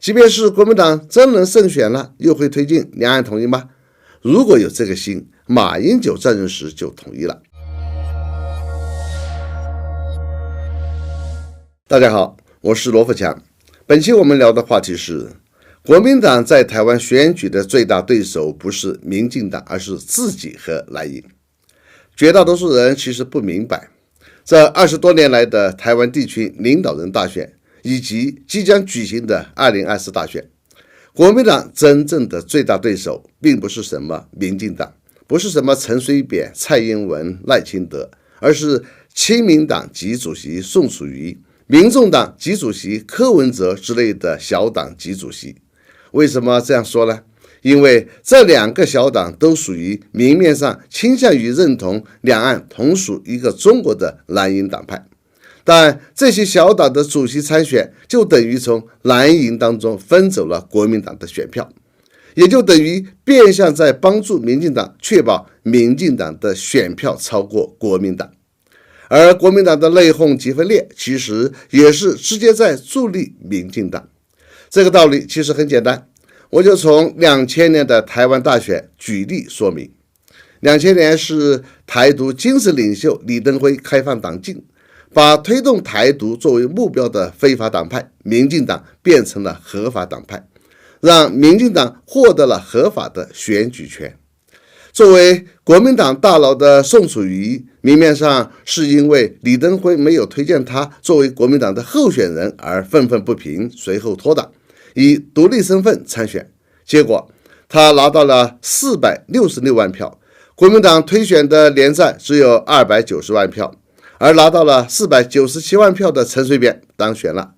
即便是国民党真能胜选了，又会推进两岸统一吗？如果有这个心，马英九在任时就统一了。大家好，我是罗富强。本期我们聊的话题是，国民党在台湾选举的最大对手不是民进党，而是自己和蓝营。绝大多数人其实不明白，这20多年来的台湾地区领导人大选以及即将举行的2024大选，国民党真正的最大对手并不是什么民进党，不是什么陈水扁、蔡英文、赖清德，而是亲民党籍主席宋楚瑜、民众党籍主席柯文哲之类的小党籍主席。为什么这样说呢？因为这两个小党都属于明面上倾向于认同两岸同属一个中国的蓝营党派，但这些小党的主席参选就等于从蓝营当中分走了国民党的选票，也就等于变相在帮助民进党确保民进党的选票超过国民党。而国民党的内讧及分裂，其实也是直接在助力民进党。这个道理其实很简单，我就从2000年的台湾大选举例说明。2000年是台独精神领袖李登辉开放党禁，把推动台独作为目标的非法党派民进党变成了合法党派，让民进党获得了合法的选举权。作为国民党大佬的宋楚瑜，明面上是因为李登辉没有推荐他作为国民党的候选人而愤愤不平，随后脱党，以独立身份参选。结果他拿到了466万票，国民党推选的连战只有290万票，而拿到了497万票的陈水扁当选了。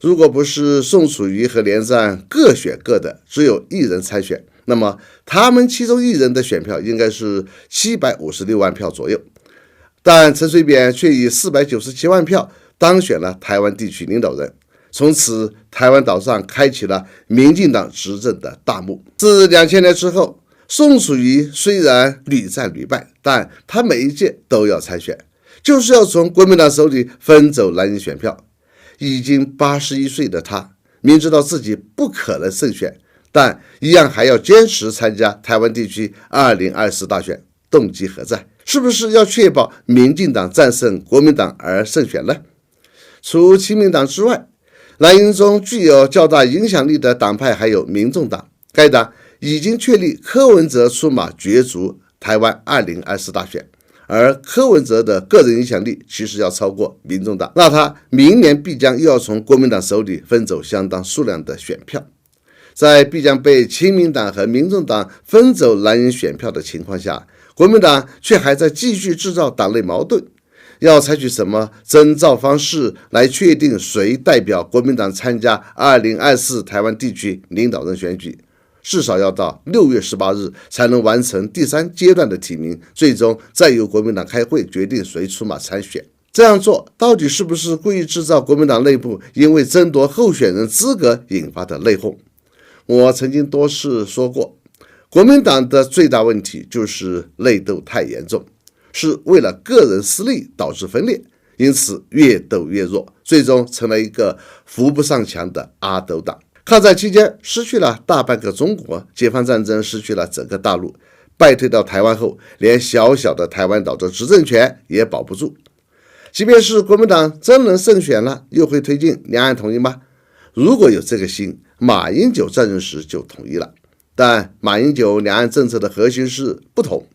如果不是宋楚瑜和连战各选各的，只有一人参选，那么他们其中一人的选票应该是756万票左右，但陈水扁却以497万票当选了台湾地区领导人，从此台湾岛上开启了民进党执政的大幕。自2000年之后，宋楚瑜虽然屡战屡败，但他每一届都要参选，就是要从国民党手里分走蓝营选票。已经81岁的他，明知道自己不可能胜选，但一样还要坚持参加台湾地区2024大选，动机何在？是不是要确保民进党战胜国民党而胜选呢？除亲民党之外，蓝营中具有较大影响力的党派还有民众党，该党已经确立柯文哲出马角逐台湾2024大选，而柯文哲的个人影响力其实要超过民众党，那他明年必将又要从国民党手里分走相当数量的选票。在必将被亲民党和民众党分走蓝营选票的情况下，国民党却还在继续制造党内矛盾。要采取什么征召方式来确定谁代表国民党参加2024台湾地区领导人选举，至少要到6月18日才能完成第3阶段的提名，最终再由国民党开会决定谁出马参选。这样做到底是不是故意制造国民党内部因为争夺候选人资格引发的内讧？我曾经多次说过，国民党的最大问题就是内斗太严重，是为了个人私利导致分裂，因此越斗越弱，最终成了一个扶不上墙的阿斗党。抗战期间失去了大半个中国，解放战争失去了整个大陆，败退到台湾后，连小小的台湾岛的执政权也保不住。即便是国民党真能胜选了，又会推进两岸统一吗？如果有这个心，马英九在任时就统一了。但马英九两岸政策的核心是不同，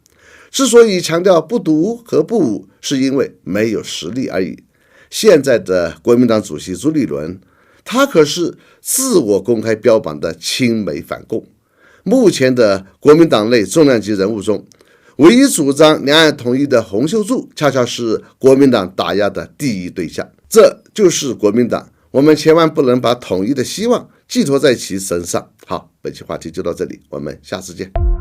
之所以强调不独和不武，是因为没有实力而已。现在的国民党主席朱立伦，他可是自我公开标榜的亲美反共。目前的国民党内重量级人物中，唯一主张两岸统一的洪秀柱，恰恰是国民党打压的第一对象。这就是国民党，我们千万不能把统一的希望寄托在其身上。好，本期话题就到这里，我们下次见。